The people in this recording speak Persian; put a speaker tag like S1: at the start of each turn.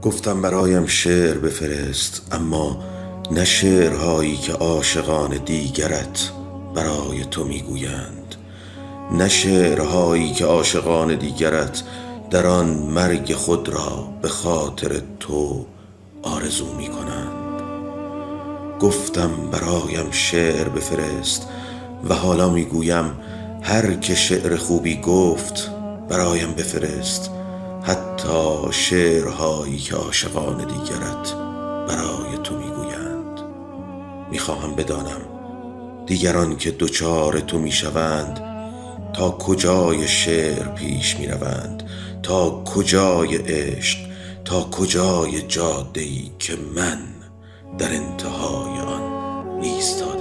S1: گفتم برایم شعر بفرست، اما نه شعرهایی که عاشقان دیگرت برای تو میگویند، نه شعرهایی که عاشقان دیگرت در آن مرگ خود را به خاطر تو آرزو میکنند. گفتم برایم شعر بفرست و حالا میگویم هر که شعر خوبی گفت برایم بفرست، حتی شعرهایی که عاشقان دیگرت برای تو میگویند. میخواهم بدانم دیگران که دچار تو میشوند تا کجای شعر پیش میروند، تا کجای عشق، تا کجای جاده‌ای که من در انتهای آن ایستادم.